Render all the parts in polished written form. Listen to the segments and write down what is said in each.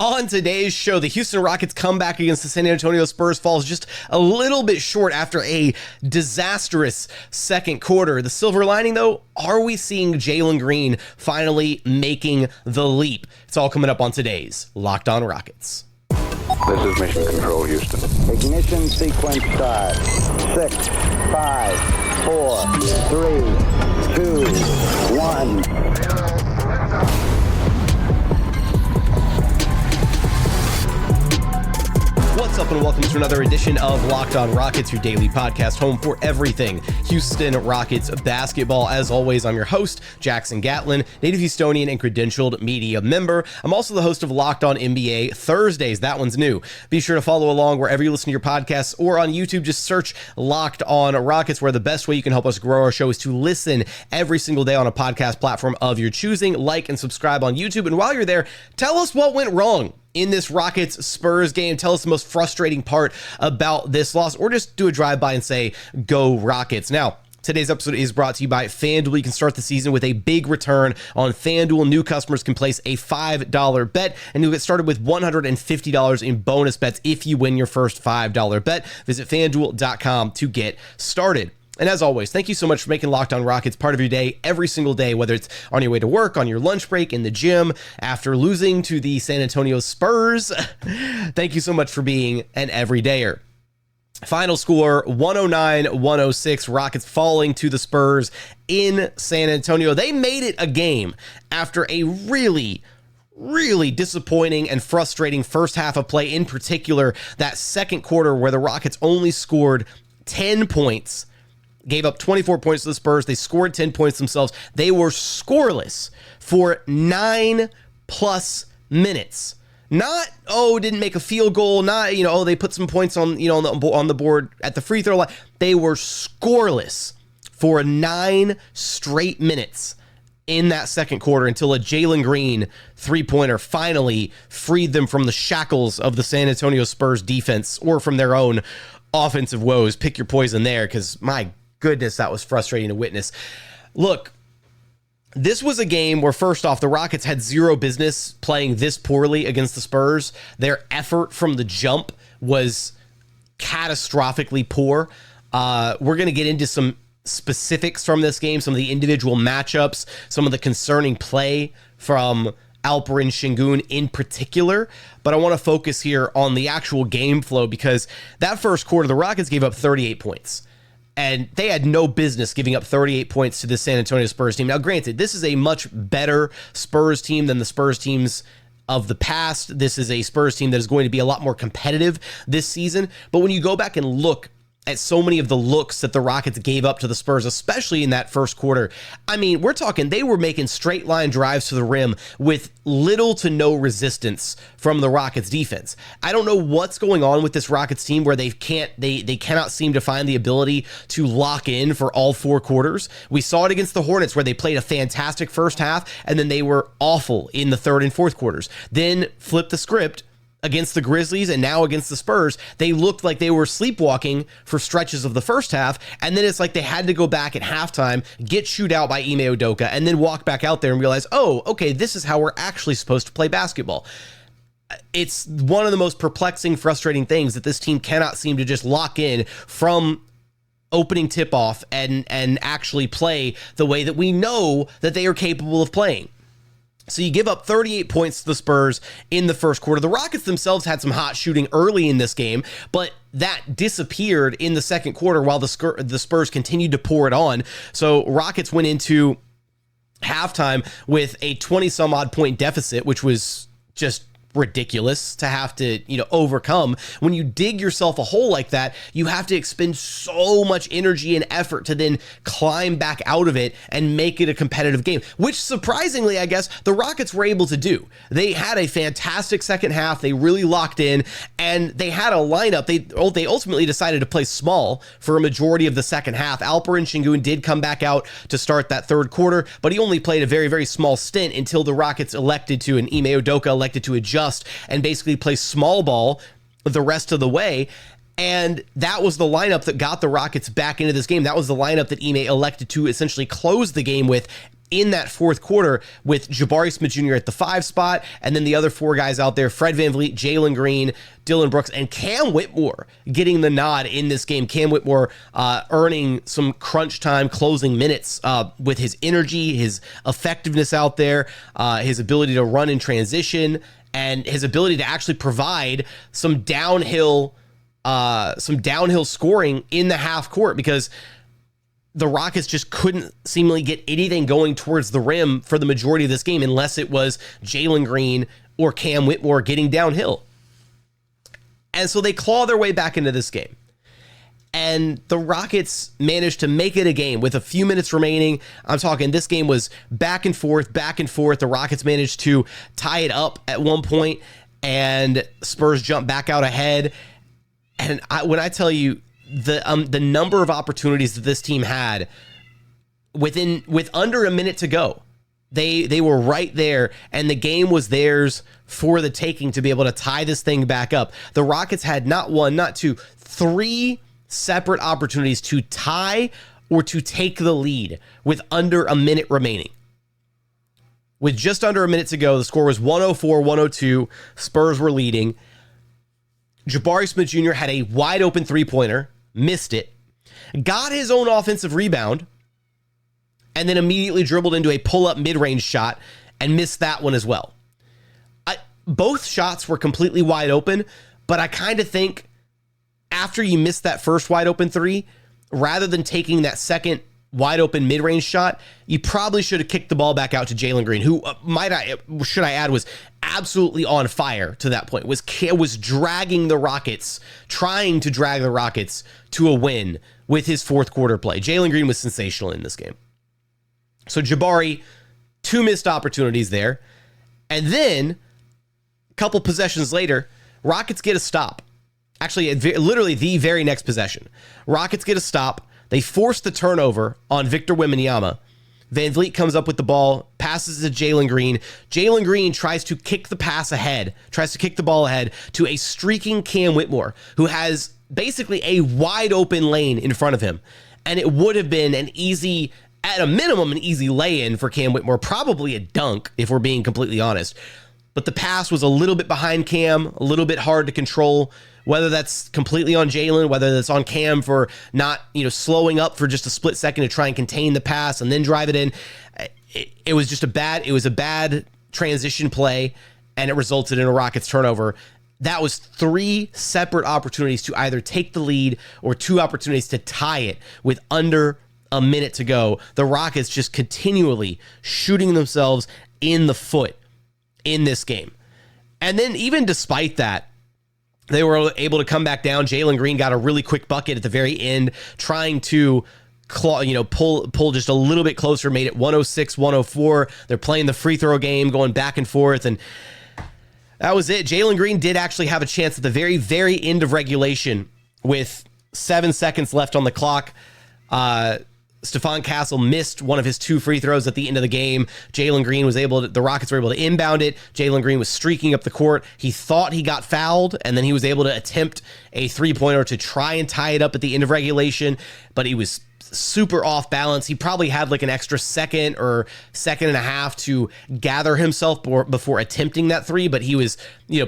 On today's show, the Houston Rockets comeback against the San Antonio Spurs falls just a little bit short after a disastrous second quarter. The silver lining, though, are we seeing Jalen Green finally making the leap? It's all coming up on today's Locked On Rockets. This is Mission Control, Houston. Ignition sequence start. 6, 5, 4, 3, 2, 1. What's up, and welcome to another edition of Locked On Rockets, your daily podcast home for everything Houston Rockets basketball. As always, I'm your host, Jackson Gatlin, native Houstonian and credentialed media member. I'm also the host of Locked On NBA Thursdays. That one's new. Be sure to follow along wherever you listen to your podcasts or on YouTube. Just search Locked On Rockets, where the best way you can help us grow our show is to listen every single day on a podcast platform of your choosing. Like and subscribe on YouTube. And while you're there, tell us what went wrong in this Rockets-Spurs game. Tell us the most frustrating part about this loss, or just do a drive-by and say, go Rockets. Now, today's episode is brought to you by FanDuel. You can start the season with a big return on FanDuel. New customers can place a $5 bet, and you'll get started with $150 in bonus bets if you win your first $5 bet. Visit FanDuel.com to get started. And as always, thank you so much for making Locked On Rockets part of your day every single day, whether it's on your way to work, on your lunch break, in the gym, after losing to the San Antonio Spurs. Thank you so much for being an everydayer. Final score, 109-106, Rockets falling to the Spurs in San Antonio. They made it a game after a really disappointing and frustrating first half of play, in particular that second quarter where the Rockets only scored 10 points. Gave up 24 points to the Spurs. They scored 10 points themselves. They were scoreless for 9+ minutes. Not, didn't make a field goal. Not, they put some points on, on the board at the free throw line. They were scoreless for 9 straight minutes in that second quarter until a Jalen Green three-pointer finally freed them from the shackles of the San Antonio Spurs defense, or from their own offensive woes. Pick your poison there, because my goodness, that was frustrating to witness. Look, this was a game where, first off, the Rockets had zero business playing this poorly against the Spurs. Their effort from the jump was catastrophically poor. We're going to get into some specifics from this game, some of the individual matchups, some of the concerning play from Alperen Sengun in particular, but I want to focus here on the actual game flow, because that first quarter, the Rockets gave up 38 points. And they had no business giving up 38 points to the San Antonio Spurs team. Now, granted, this is a much better Spurs team than the Spurs teams of the past. This is a Spurs team that is going to be a lot more competitive this season. But when you go back and look at so many of the looks that the Rockets gave up to the Spurs, especially in that first quarter, I mean, we're talking they were making straight line drives to the rim with little to no resistance from the Rockets defense. I don't know what's going on with this Rockets team where they cannot seem to find the ability to lock in for all 4 quarters. We saw it against the Hornets, where they played a fantastic first half and then they were awful in the third and fourth quarters. Then flip the script against the Grizzlies, and now against the Spurs, they looked like they were sleepwalking for stretches of the first half, and then it's like they had to go back at halftime, get chewed out by Ime Udoka, and then walk back out there and realize, okay, this is how we're actually supposed to play basketball. It's one of the most perplexing, frustrating things that this team cannot seem to just lock in from opening tip-off and actually play the way that we know that they are capable of playing. So you give up 38 points to the Spurs in the first quarter. The Rockets themselves had some hot shooting early in this game, but that disappeared in the second quarter while the Spurs continued to pour it on. So Rockets went into halftime with a 20-some-odd point deficit, which was just ridiculous to have to, overcome. When you dig yourself a hole like that, you have to expend so much energy and effort to then climb back out of it and make it a competitive game, which surprisingly, I guess, the Rockets were able to do. They had a fantastic second half. They really locked in, and they had a lineup. They ultimately decided to play small for a majority of the second half. Alperen Sengun did come back out to start that third quarter, but he only played a very, very small stint until the Rockets elected to, and Ime Udoka elected to adjust and basically play small ball the rest of the way. And that was the lineup that got the Rockets back into this game. That was the lineup that Ime elected to essentially close the game with in that fourth quarter, with Jabari Smith Jr. at the 5 spot, and then the other 4 guys out there, Fred VanVleet, Jalen Green, Dillon Brooks, and Cam Whitmore getting the nod in this game. Cam Whitmore earning some crunch time closing minutes with his energy, his effectiveness out there, his ability to run in transition, and his ability to actually provide some downhill scoring in the half court, because the Rockets just couldn't seemingly get anything going towards the rim for the majority of this game unless it was Jalen Green or Cam Whitmore getting downhill. And so they claw their way back into this game. And the Rockets managed to make it a game with a few minutes remaining. I'm talking this game was back and forth, back and forth. The Rockets managed to tie it up at one point, and Spurs jumped back out ahead. And when I tell you, the number of opportunities that this team had with under a minute to go, they were right there, and the game was theirs for the taking to be able to tie this thing back up. The Rockets had not one, not two, 3 separate opportunities to tie or to take the lead with under a minute remaining. With just under a minute to go, the score was 104-102. Spurs were leading. Jabari Smith Jr. had a wide open 3-pointer, missed it, got his own offensive rebound, and then immediately dribbled into a pull-up mid-range shot and missed that one as well. Both shots were completely wide open, but I kind of think after you miss that first wide open 3, rather than taking that second wide open mid-range shot, you probably should have kicked the ball back out to Jalen Green, who should I add, was absolutely on fire to that point, was dragging the Rockets, trying to drag the Rockets to a win with his fourth quarter play. Jalen Green was sensational in this game. So Jabari, 2 missed opportunities there. And then a couple possessions later, Rockets get a stop. Actually, literally the very next possession. Rockets get a stop. They force the turnover on Victor Wembanyama. VanVleet comes up with the ball, passes to Jalen Green. Jalen Green tries to kick the ball ahead to a streaking Cam Whitmore, who has basically a wide open lane in front of him. And it would have been at a minimum, an easy lay-in for Cam Whitmore, probably a dunk, if we're being completely honest. But the pass was a little bit behind Cam, a little bit hard to control, whether that's completely on Jalen, whether that's on Cam for not, slowing up for just a split second to try and contain the pass and then drive it in. It was a bad transition play, and it resulted in a Rockets turnover. That was 3 separate opportunities to either take the lead or 2 opportunities to tie it with under a minute to go. The Rockets just continually shooting themselves in the foot in this game. And then even despite that, they were able to come back down. Jalen Green got a really quick bucket at the very end, trying to pull just a little bit closer, made it 106-104. They're playing the free throw game, going back and forth, and that was it. Jalen Green did actually have a chance at the very, very end of regulation with 7 seconds left on the clock. Stephon Castle missed one of his 2 free throws at the end of the game. Jalen Green the Rockets were able to inbound it. Jalen Green was streaking up the court. He thought he got fouled, and then he was able to attempt a 3-pointer to try and tie it up at the end of regulation, but he was super off balance. He probably had like an extra second or second and a half to gather himself before attempting that 3, but he was,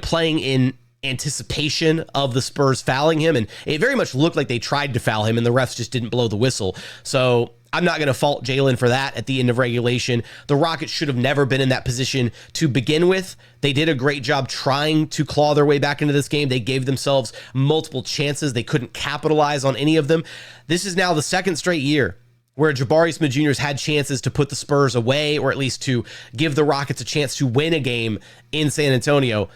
playing in anticipation of the Spurs fouling him, and it very much looked like they tried to foul him and the refs just didn't blow the whistle. So I'm not going to fault Jalen for that at the end of regulation. The Rockets should have never been in that position to begin with. They did a great job trying to claw their way back into this game. They gave themselves multiple chances. They couldn't capitalize on any of them. This is now the 2nd straight year where Jabari Smith Jr. has had chances to put the Spurs away, or at least to give the Rockets a chance to win a game in San Antonio.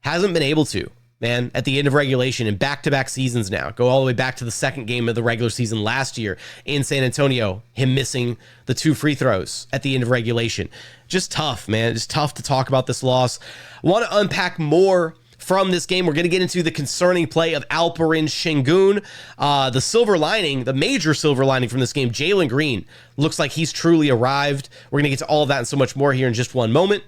Hasn't been able to, man, at the end of regulation in back-to-back seasons now. Go all the way back to the 2nd game of the regular season last year in San Antonio, him missing the 2 free throws at the end of regulation. Just tough, man. Just tough to talk about this loss. I want to unpack more from this game. We're going to get into the concerning play of Alperen Sengun. The major silver lining from this game, Jalen Green looks like he's truly arrived. We're going to get to all of that and so much more here in just one moment.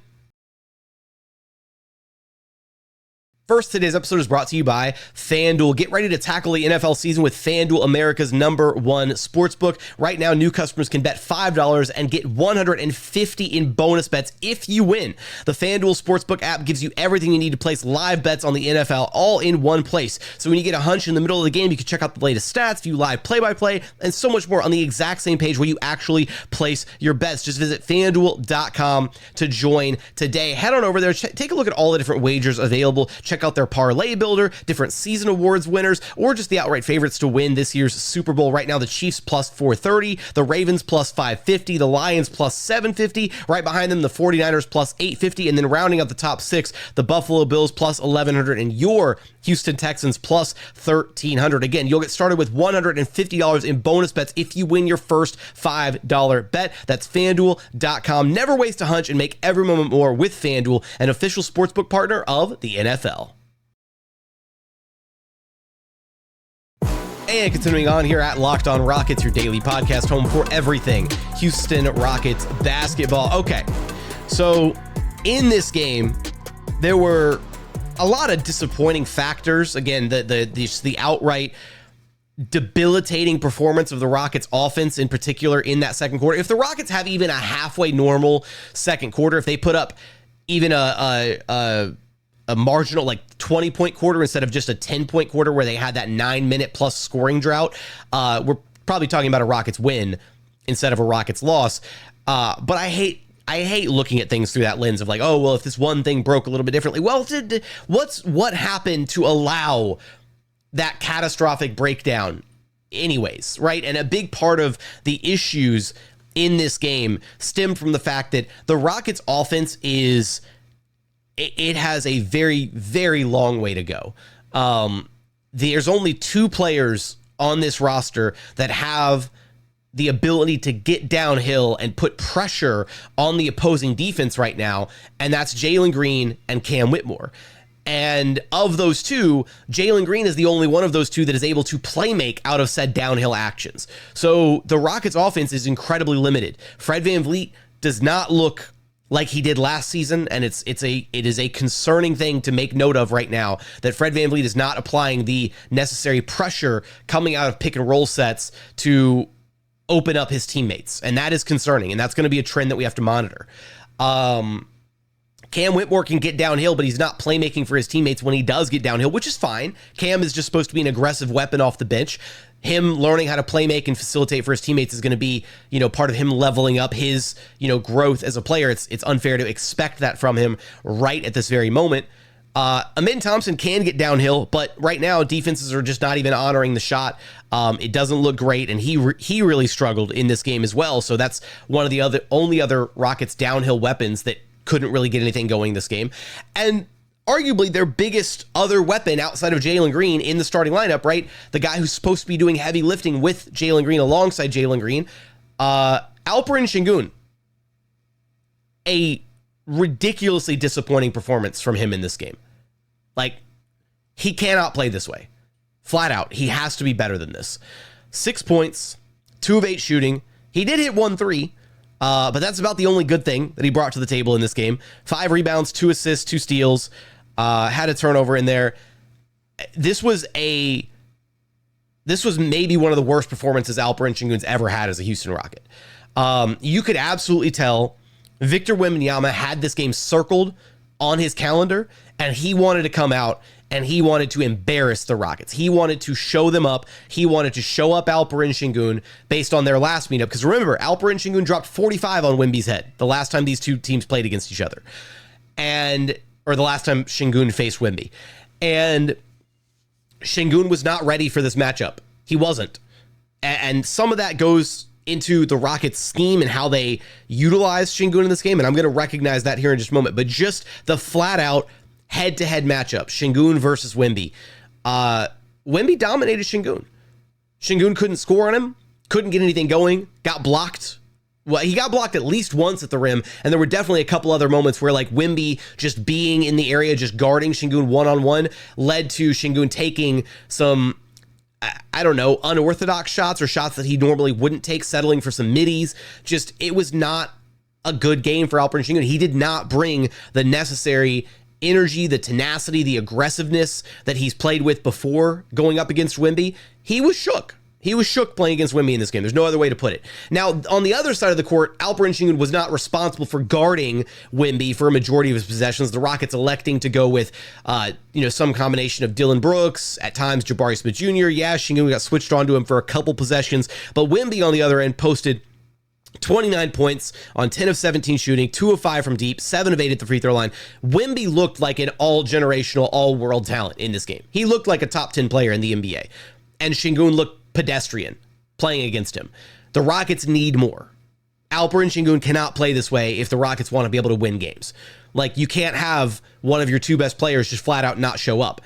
First, today's episode is brought to you by FanDuel. Get ready to tackle the NFL season with FanDuel, America's #1 sportsbook. Right now, new customers can bet $5 and get $150 in bonus bets if you win. The FanDuel Sportsbook app gives you everything you need to place live bets on the NFL all in one place. So when you get a hunch in the middle of the game, you can check out the latest stats, view live play-by-play, and so much more on the exact same page where you actually place your bets. Just visit FanDuel.com to join today. Head on over there, take a look at all the different wagers available. Check out their parlay builder, different season awards winners, or just the outright favorites to win this year's Super Bowl. Right now, the Chiefs plus 430, the Ravens plus 550, the Lions plus 750, right behind them, the 49ers plus 850, and then rounding out the top six, the Buffalo Bills plus 1100, and your Houston Texans plus 1300. Again, you'll get started with $150 in bonus bets if you win your first $5 bet. That's FanDuel.com. Never waste a hunch and make every moment more with FanDuel, an official sportsbook partner of the NFL. And continuing on here at Locked On Rockets, your daily podcast home for everything Houston Rockets basketball. Okay, so in this game, there were a lot of disappointing factors. Again, the outright debilitating performance of the Rockets offense in particular in that second quarter. If the Rockets have even a halfway normal second quarter, if they put up even a marginal like 20-point quarter instead of just a 10-point quarter where they had that 9-minute plus scoring drought, we're probably talking about a Rockets win instead of a Rockets loss. But I hate looking at things through that lens of like, oh, well, if this one thing broke a little bit differently. Well, what happened to allow that catastrophic breakdown anyways, right? And a big part of the issues in this game stem from the fact that the Rockets offense it has a very, very long way to go. There's only two players on this roster that have the ability to get downhill and put pressure on the opposing defense right now, and that's Jalen Green and Cam Whitmore. And of those two, Jalen Green is the only one of those two that is able to play make out of said downhill actions. So the Rockets offense is incredibly limited. Fred VanVleet does not look like he did last season, and it is a concerning thing to make note of right now that Fred VanVleet is not applying the necessary pressure coming out of pick and roll sets to open up his teammates, and that is concerning, and that's going to be a trend that we have to monitor. Cam Whitmore can get downhill, but he's not playmaking for his teammates when he does get downhill, which is fine. Cam is just supposed to be an aggressive weapon off the bench. Him learning how to play make and facilitate for his teammates is going to be, part of him leveling up his, growth as a player. It's unfair to expect that from him right at this very moment. Amin Thompson can get downhill, but right now defenses are just not even honoring the shot. It doesn't look great, and he really struggled in this game as well. So that's one of the only other Rockets downhill weapons that couldn't really get anything going this game. And arguably their biggest other weapon outside of Jalen Green in the starting lineup, right? The guy who's supposed to be doing heavy lifting with Jalen Green alongside Jalen Green, Alperen Sengun. A ridiculously disappointing performance from him in this game. Like, he cannot play this way. Flat out. He has to be better than this. 6 points, 2 of 8 shooting. He did hit 1 3. But that's about the only good thing that he brought to the table in this game. 5 rebounds, 2 assists, 2 steals, had a turnover in there. This was maybe one of the worst performances Alperen Sengun's ever had as a Houston Rocket. You could absolutely tell Victor Wembanyama had this game circled on his calendar, and he wanted to come out and he wanted to embarrass the Rockets. He wanted to show them up. He wanted to show up Alperen Sengun based on their last meetup. Because remember, Alperen Sengun dropped 45 on Wemby's head the last time these two teams played against each other. Or the last time Sengun faced Wemby. And Sengun was not ready for this matchup. He wasn't. And some of that goes into the Rockets scheme and how they utilize Sengun in this game. And I'm going to recognize that here in just a moment. But just the flat out head-to-head matchup, Sengun versus Wemby. Wemby dominated Sengun. Sengun couldn't score on him, couldn't get anything going, got blocked. Well, he got blocked at least once at the rim, and there were definitely a couple other moments where like Wemby just being in the area, just guarding Sengun one-on-one led to Sengun taking some, I don't know, unorthodox shots or shots that he normally wouldn't take, settling for some middies. Just, it was not a good game for Alperen Sengun. He did not bring the necessary energy, the tenacity, the aggressiveness that he's played with before going up against Wemby, he was shook. He was shook playing against Wemby in this game. There's no other way to put it. Now, on the other side of the court, Alperen Sengun was not responsible for guarding Wemby for a majority of his possessions. The Rockets electing to go with, some combination of Dillon Brooks, at times Jabari Smith Jr. Yeah, Sengun got switched onto him for a couple possessions, but Wemby on the other end posted 29 points on 10 of 17 shooting, 2 of 5 from deep, 7 of 8 at the free throw line. Wemby looked like an all-generational, all-world talent in this game. He looked like a top 10 player in the NBA. And Sengun looked pedestrian playing against him. The Rockets need more. Alperen Sengun cannot play this way if the Rockets want to be able to win games. Like, you can't have one of your two best players just flat out not show up.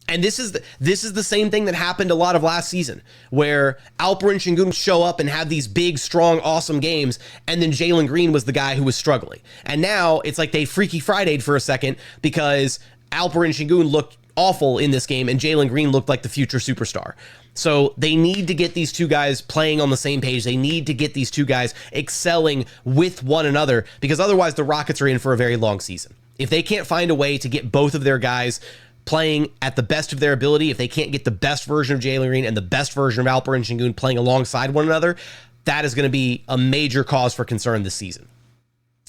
And this is the same thing that happened a lot of last season, where Alperen Sengun would show up and have these big, strong, awesome games, and then Jalen Green was the guy who was struggling. And now it's like they Freaky Friday'd for a second because Alperen Sengun looked awful in this game and Jalen Green looked like the future superstar. So they need to get these two guys playing on the same page. They need to get these two guys excelling with one another, because otherwise the Rockets are in for a very long season. If they can't find a way to get both of their guys playing at the best of their ability, if they can't get the best version of Jalen Green and the best version of Alperen Sengun playing alongside one another, that is going to be a major cause for concern this season.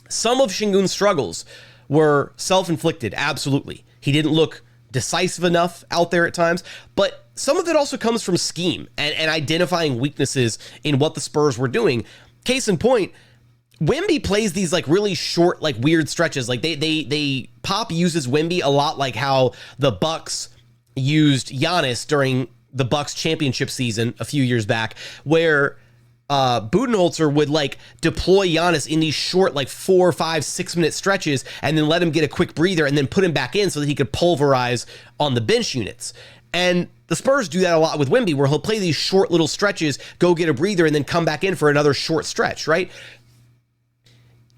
Some of Sengun's struggles were self-inflicted, absolutely. He didn't look decisive enough out there at times, but some of it also comes from scheme and identifying weaknesses in what the Spurs were doing. Case in point, Wemby plays these like really short, like weird stretches. Like they Pop uses Wemby a lot like how the Bucks used Giannis during the Bucks championship season a few years back, where Budenholzer would like deploy Giannis in these short, like 4, 5, 6 minute stretches and then let him get a quick breather and then put him back in so that he could pulverize on the bench units. And the Spurs do that a lot with Wemby, where he'll play these short little stretches, go get a breather, and then come back in for another short stretch, right?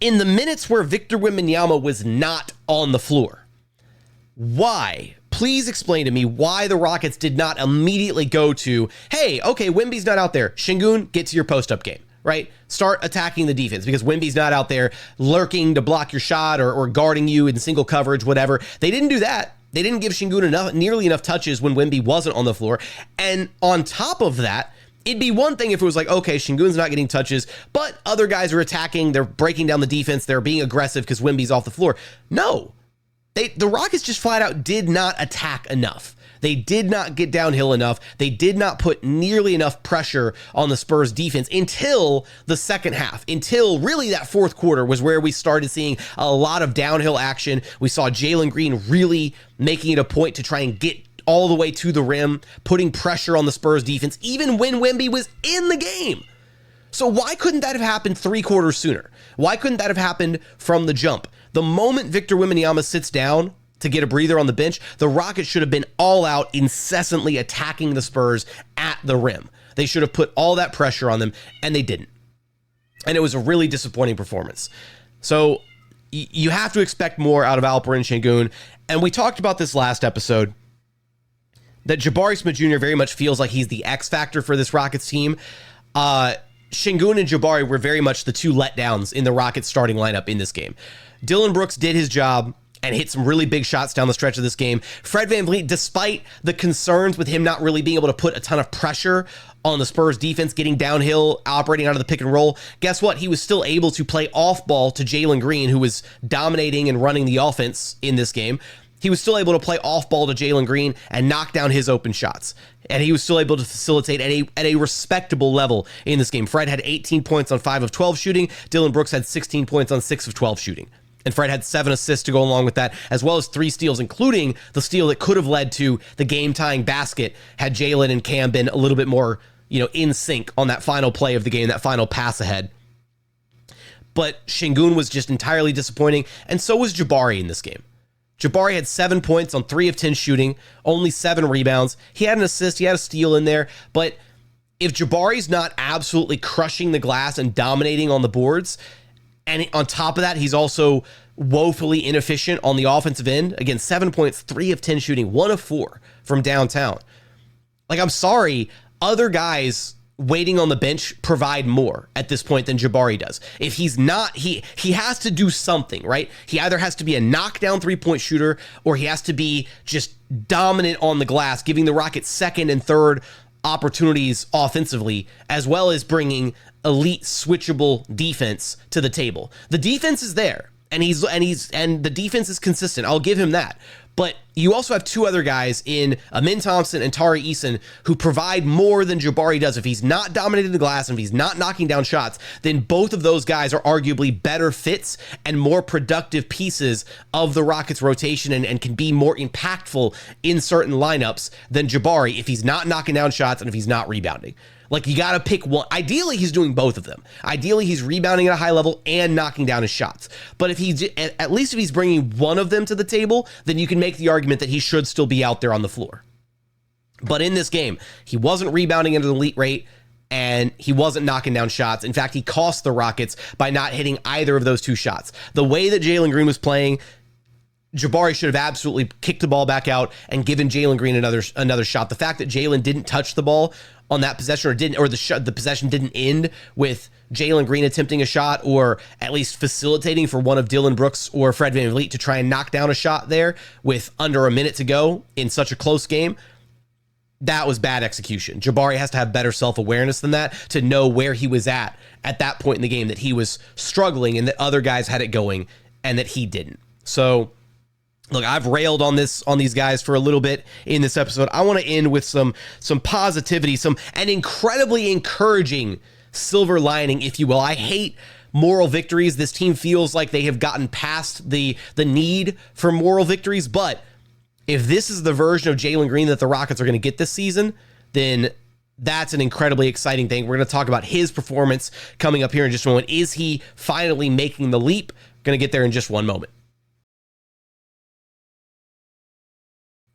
In the minutes where Victor Wembanyama was not on the floor, why? Please explain to me why the Rockets did not immediately go to, hey, okay, Wemby's not out there. Sengun, get to your post-up game, right? Start attacking the defense because Wemby's not out there lurking to block your shot or guarding you in single coverage, whatever. They didn't do that. They didn't give Sengun nearly enough touches when Wemby wasn't on the floor. And on top of that, it'd be one thing if it was like, okay, Sengun's not getting touches, but other guys are attacking, they're breaking down the defense, they're being aggressive because Wemby's off the floor. No, the Rockets just flat out did not attack enough. They did not get downhill enough. They did not put nearly enough pressure on the Spurs defense until the second half, until really that fourth quarter was where we started seeing a lot of downhill action. We saw Jalen Green really making it a point to try and get all the way to the rim, putting pressure on the Spurs defense, even when Wemby was in the game. So why couldn't that have happened 3 quarters sooner? Why couldn't that have happened from the jump? The moment Victor Wembanyama sits down to get a breather on the bench, the Rockets should have been all out, incessantly attacking the Spurs at the rim. They should have put all that pressure on them, and they didn't. And it was a really disappointing performance. So you have to expect more out of Alperen Sengun. And we talked about this last episode, that Jabari Smith Jr. very much feels like he's the X factor for this Rockets team. Sengun and Jabari were very much the two letdowns in the Rockets starting lineup in this game. Dillon Brooks did his job and hit some really big shots down the stretch of this game. Fred VanVleet, despite the concerns with him not really being able to put a ton of pressure on the Spurs defense, getting downhill, operating out of the pick and roll, guess what? He was still able to play off ball to Jalen Green, who was dominating and running the offense in this game. He was still able to play off ball to Jalen Green and knock down his open shots. And he was still able to facilitate at a respectable level in this game. Fred had 18 points on 5 of 12 shooting. Dillon Brooks had 16 points on 6 of 12 shooting. And Fred had 7 assists to go along with that, as well as 3 steals, including the steal that could have led to the game-tying basket had Jalen and Cam been a little bit more, in sync on that final play of the game, that final pass ahead. But Sengun was just entirely disappointing, and so was Jabari in this game. Jabari had 7 points on 3 of 10 shooting, only 7 rebounds. He had an assist, he had a steal in there, but if Jabari's not absolutely crushing the glass and dominating on the boards, and on top of that, he's also woefully inefficient on the offensive end. Again, 7 points, 3 of 10 shooting, 1 of 4 from downtown. Like, I'm sorry, other guys waiting on the bench provide more at this point than Jabari does? If he's not, he has to do something, right? He either has to be a knockdown three-point shooter, or he has to be just dominant on the glass, giving the Rockets second and third opportunities offensively, as well as bringing elite switchable defense to the table. The defense is there, and the defense is consistent. I'll give him that. But you also have two other guys in Thompson and Tari Eason who provide more than Jabari does. If he's not dominating the glass and if he's not knocking down shots, then both of those guys are arguably better fits and more productive pieces of the Rockets rotation and can be more impactful in certain lineups than Jabari if he's not knocking down shots and if he's not rebounding. Like, you got to pick one. Ideally, he's doing both of them. Ideally, he's rebounding at a high level and knocking down his shots. But if at least if he's bringing one of them to the table, then you can make the argument that he should still be out there on the floor. But in this game, he wasn't rebounding at an elite rate, and he wasn't knocking down shots. In fact, he cost the Rockets by not hitting either of those two shots. The way that Jalen Green was playing, Jabari should have absolutely kicked the ball back out and given Jalen Green another shot. The fact that Jalen didn't touch the ball on that possession, the possession didn't end with Jalen Green attempting a shot, or at least facilitating for one of Dylan Brooks or Fred VanVleet to try and knock down a shot there with under a minute to go in such a close game, that was bad execution. Jabari has to have better self-awareness than that to know where he was at that point in the game, that he was struggling and that other guys had it going and that he didn't. So, look, I've railed on these guys for a little bit in this episode. I want to end with some positivity, an incredibly encouraging silver lining, if you will. I hate moral victories. This team feels like they have gotten past the need for moral victories, but if this is the version of Jalen Green that the Rockets are going to get this season, then that's an incredibly exciting thing. We're going to talk about his performance coming up here in just a moment. Is he finally making the leap? Going to get there in just one moment.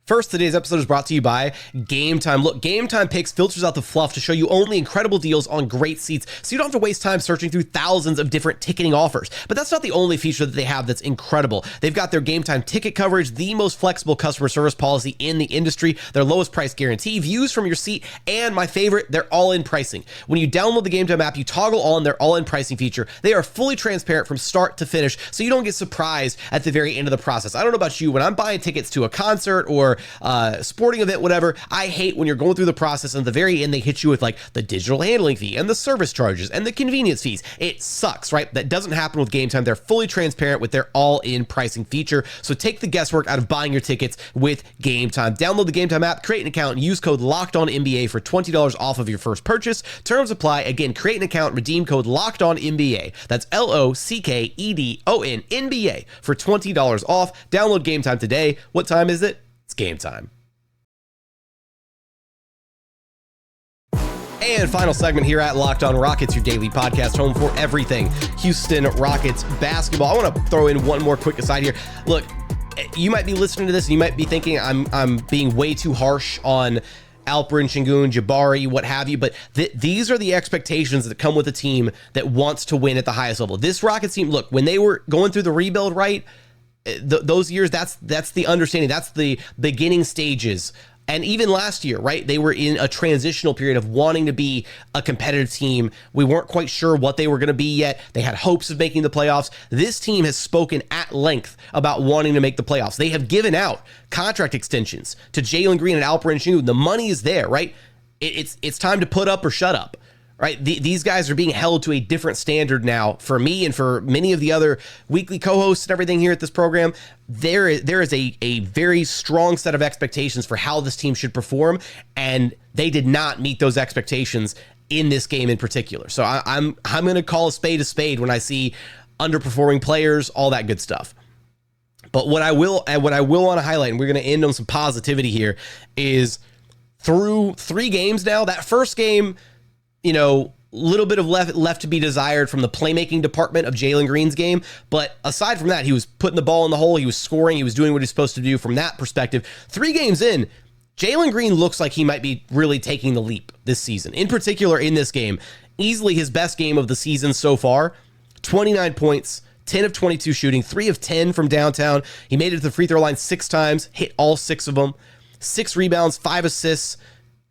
First, today's episode is brought to you by Game Time. Look, Game Time Picks filters out the fluff to show you only incredible deals on great seats, so you don't have to waste time searching through thousands of different ticketing offers. But that's not the only feature that they have that's incredible. They've got their Game Time ticket coverage, the most flexible customer service policy in the industry, their lowest price guarantee, views from your seat, and my favorite, their all-in pricing. When you download the Game Time app, you toggle on their all-in pricing feature. They are fully transparent from start to finish, so you don't get surprised at the very end of the process. I don't know about you, when I'm buying tickets to a concert or sporting event, whatever, I hate when you're going through the process and at the very end they hit you with like the digital handling fee and the service charges and the convenience fees. It sucks, right? That doesn't happen with Game Time. They're fully transparent with their all-in pricing feature. So take the guesswork out of buying your tickets with Game Time. Download the Game Time app, create an account, and use code LOCKEDONNBA for $20 off of your first purchase. Terms apply. Again, create an account, redeem code LOCKEDONNBA. That's LOCKEDONNBA for $20 off. Download Game Time today. What time is it? It's game time. And final segment here at Locked On Rockets, your daily podcast, home for everything Houston Rockets basketball. I want to throw in one more quick aside here. Look, you might be listening to this and you might be thinking I'm being way too harsh on Alperen Sengun, Jabari, what have you, but these are the expectations that come with a team that wants to win at the highest level. This Rockets team, look, when they were going through the rebuild, right, those years, that's the understanding, that's the beginning stages. And even last year, right, they were in a transitional period of wanting to be a competitive team. We weren't quite sure what they were going to be yet. They had hopes of making the playoffs. This team has spoken at length about wanting to make the playoffs. They have given out contract extensions to Jalen Green and Alperen Sengun. The money is there, right? It's time to put up or shut up. Right, these guys are being held to a different standard now. For me and for many of the other weekly co-hosts and everything here at this program, there is a very strong set of expectations for how this team should perform, and they did not meet those expectations in this game in particular. So I'm going to call a spade when I see underperforming players, all that good stuff. But what I will want to highlight, and we're going to end on some positivity here, is through 3 games now. That first game, you know, little bit of left to be desired from the playmaking department of Jalen Green's game. But aside from that, he was putting the ball in the hole. He was scoring. He was doing what he's supposed to do from that perspective. 3 games in, Jalen Green looks like he might be really taking the leap this season. In particular, in this game, easily his best game of the season so far. 29 points, 10 of 22 shooting, 3 of 10 from downtown. He made it to the free throw line 6 times, hit all 6 of them. 6 rebounds, 5 assists.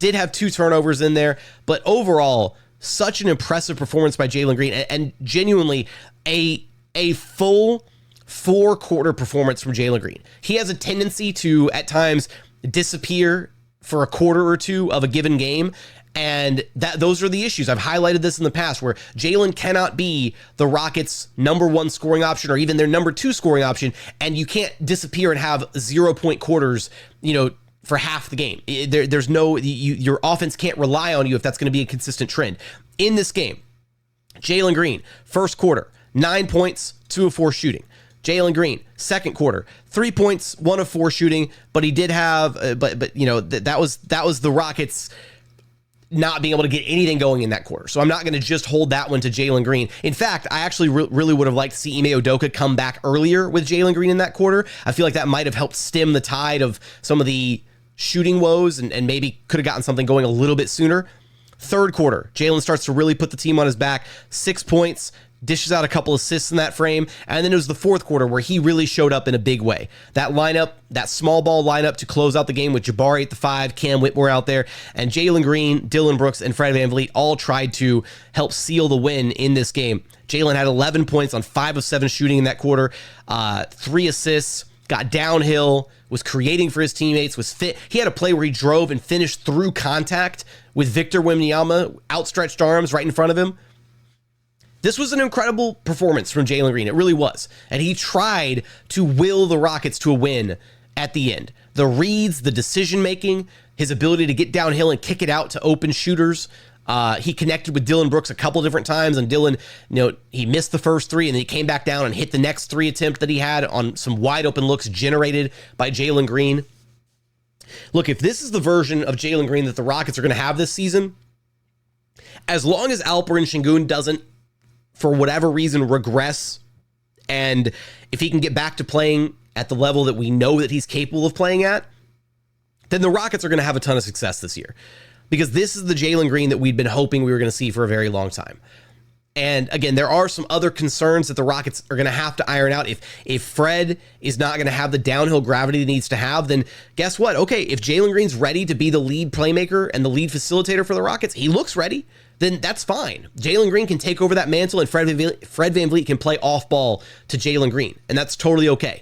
did have 2 turnovers in there, but overall, such an impressive performance by Jalen Green, and genuinely a full 4-quarter performance from Jalen Green. He has a tendency to, at times, disappear for a quarter or two of a given game, and those are the issues. I've highlighted this in the past, where Jalen cannot be the Rockets' number 1 scoring option or even their number 2 scoring option, and you can't disappear and have 0-point quarters, for half the game. There's no, your offense can't rely on you if that's going to be a consistent trend. In this game, Jalen Green, first quarter, 9 points, 2 of 4 shooting. Jalen Green, second quarter, 3 points, 1 of 4 shooting, but he did have, that was the Rockets not being able to get anything going in that quarter. So I'm not going to just hold that one to Jalen Green. In fact, I actually really would have liked to see Ime Udoka come back earlier with Jalen Green in that quarter. I feel like that might have helped stem the tide of some of the shooting woes and maybe could have gotten something going a little bit sooner. Third quarter, Jalen starts to really put the team on his back. 6 points, dishes out a couple assists in that frame, and then it was the fourth quarter where he really showed up in a big way. That lineup, that small ball lineup to close out the game with Jabari at the 5, Cam Whitmore out there, and Jalen Green, Dillon Brooks, and Fred VanVleet all tried to help seal the win in this game. Jalen had 11 points on 5 of 7 shooting in that quarter, 3 assists, got downhill, was creating for his teammates, was fit. He had a play where he drove and finished through contact with Victor Wembanyama, outstretched arms right in front of him. This was an incredible performance from Jalen Green. It really was. And he tried to will the Rockets to a win at the end. The reads, the decision-making, his ability to get downhill and kick it out to open shooters. He connected with Dillon Brooks a couple different times, and Dillon, he missed the first 3, and then he came back down and hit the next 3 attempt that he had on some wide open looks generated by Jalen Green. Look, if this is the version of Jalen Green that the Rockets are going to have this season, as long as Alperen Sengun doesn't, for whatever reason, regress, and if he can get back to playing at the level that we know that he's capable of playing at, then the Rockets are going to have a ton of success this year. Because this is the Jalen Green that we'd been hoping we were going to see for a very long time. And again, there are some other concerns that the Rockets are going to have to iron out. If Fred is not going to have the downhill gravity he needs to have, then guess what? Okay, if Jalen Green's ready to be the lead playmaker and the lead facilitator for the Rockets, he looks ready, then that's fine. Jalen Green can take over that mantle, and Fred VanVleet can play off ball to Jalen Green, and that's totally okay.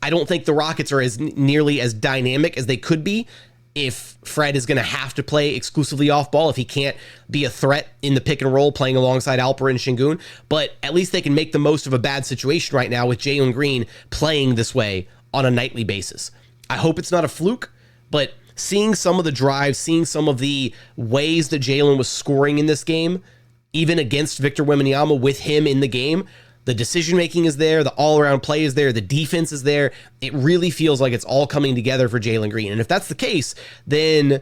I don't think the Rockets are as nearly as dynamic as they could be if Fred is going to have to play exclusively off ball, if he can't be a threat in the pick and roll playing alongside Alperen Sengun. But at least they can make the most of a bad situation right now with Jalen Green playing this way on a nightly basis. I hope it's not a fluke, but seeing some of the drives, seeing some of the ways that Jalen was scoring in this game, even against Victor Wembanyama with him in the game, the decision-making is there, the all-around play is there, the defense is there. It really feels like it's all coming together for Jalen Green. And if that's the case, then,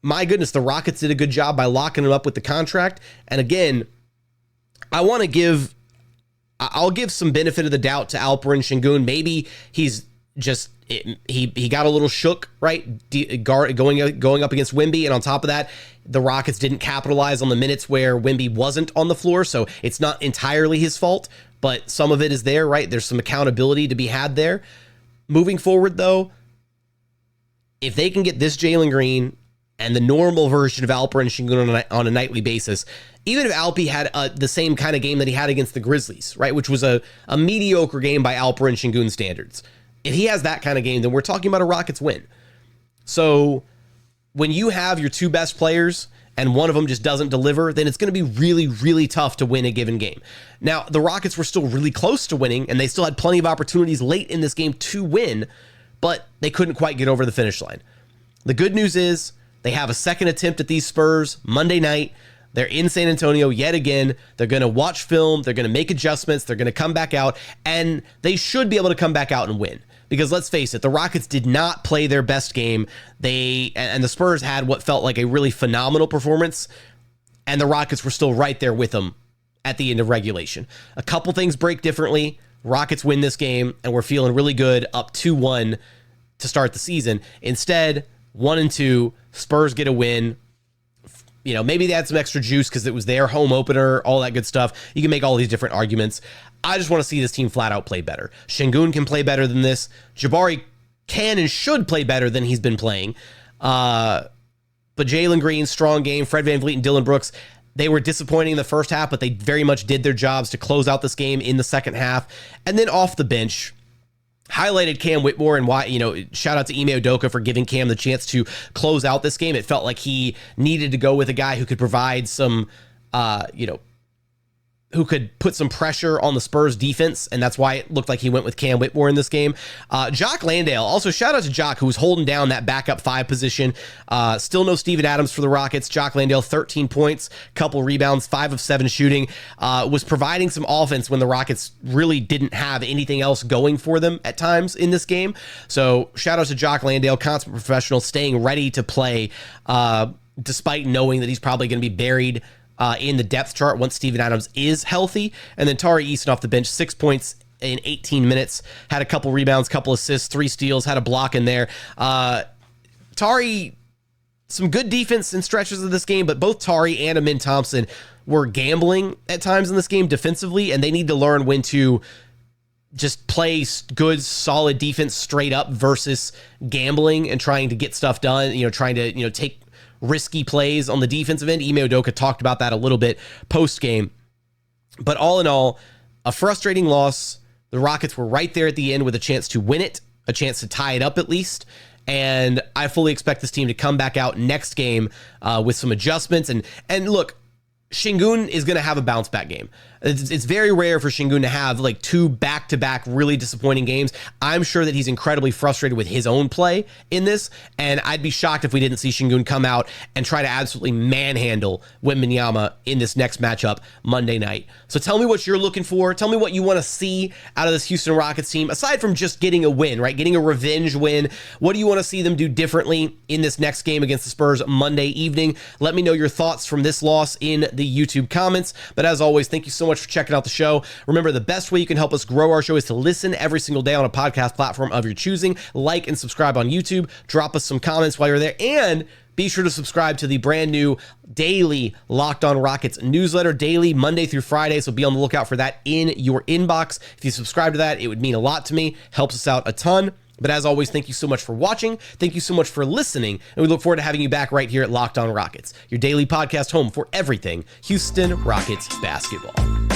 my goodness, the Rockets did a good job by locking him up with the contract. And again, I'll give some benefit of the doubt to Alperen Sengun. Maybe he's just, he got a little shook, right? Going up against Wemby, and on top of that, the Rockets didn't capitalize on the minutes where Wemby wasn't on the floor, so it's not entirely his fault, but some of it is there, right? There's some accountability to be had there. Moving forward, though, if they can get this Jalen Green and the normal version of Alperen Sengun on a nightly basis, even if Alpi had the same kind of game that he had against the Grizzlies, right, which was a mediocre game by Alperen Sengun standards, if he has that kind of game, then we're talking about a Rockets win. So when you have your 2 best players and one of them just doesn't deliver, then it's going to be really, really tough to win a given game. Now, the Rockets were still really close to winning, and they still had plenty of opportunities late in this game to win, but they couldn't quite get over the finish line. The good news is they have a second attempt at these Spurs Monday night. They're in San Antonio yet again. They're going to watch film. They're going to make adjustments. They're going to come back out, and they should be able to come back out and win. Because let's face it, the Rockets did not play their best game. And the Spurs had what felt like a really phenomenal performance, and the Rockets were still right there with them at the end of regulation. A couple things break differently. Rockets win this game, and we're feeling really good, up 2-1 to start the season. Instead, 1-2, Spurs get a win. Maybe they had some extra juice because it was their home opener, all that good stuff. You can make all these different arguments. I just want to see this team flat out play better. Sengun can play better than this. Jabari can and should play better than he's been playing. But Jalen Green, strong game. Fred VanVleet and Dylan Brooks, they were disappointing in the first half, but they very much did their jobs to close out this game in the second half. And then off the bench, highlighted Cam Whitmore and why, shout out to Ime Udoka for giving Cam the chance to close out this game. It felt like he needed to go with a guy who could provide some, who could put some pressure on the Spurs defense, and that's why it looked like he went with Cam Whitmore in this game. Jock Landale, also shout out to Jock, who was holding down that backup 5 position. Still no Steven Adams for the Rockets. Jock Landale, 13 points, couple rebounds, 5 of 7 shooting, was providing some offense when the Rockets really didn't have anything else going for them at times in this game. So shout out to Jock Landale, consummate professional, staying ready to play, despite knowing that he's probably going to be buried in the depth chart once Steven Adams is healthy. And then Tari Eason off the bench, 6 points in 18 minutes, had a couple rebounds, couple assists, 3 steals, had a block in there. Tari, some good defense in stretches of this game, but both Tari and Amin Thompson were gambling at times in this game defensively, and they need to learn when to just play good, solid defense straight up versus gambling and trying to get stuff done, trying to, take risky plays on the defensive end. Ime Udoka talked about that a little bit post-game. But all in all, a frustrating loss. The Rockets were right there at the end with a chance to win it, a chance to tie it up at least. And I fully expect this team to come back out next game with some adjustments. And look, Sengun is going to have a bounce back game. It's very rare for Sengun to have like 2 back-to-back really disappointing games. I'm sure that he's incredibly frustrated with his own play in this, and I'd be shocked if we didn't see Sengun come out and try to absolutely manhandle Wembanyama in this next matchup Monday night. So tell me what you're looking for. Tell me what you want to see out of this Houston Rockets team, aside from just getting a win, right? Getting a revenge win. What do you want to see them do differently in this next game against the Spurs Monday evening? Let me know your thoughts from this loss in the YouTube comments. But as always, thank you so much for checking out the show. Remember, the best way you can help us grow our show is to listen every single day on a podcast platform of your choosing. Like and subscribe on YouTube. Drop us some comments while you're there. And be sure to subscribe to the brand new daily Locked On Rockets newsletter, daily Monday through Friday. So be on the lookout for that in your inbox. If you subscribe to that, it would mean a lot to me. Helps us out a ton. But as always, thank you so much for watching. Thank you so much for listening. And we look forward to having you back right here at Locked On Rockets, your daily podcast home for everything Houston Rockets basketball.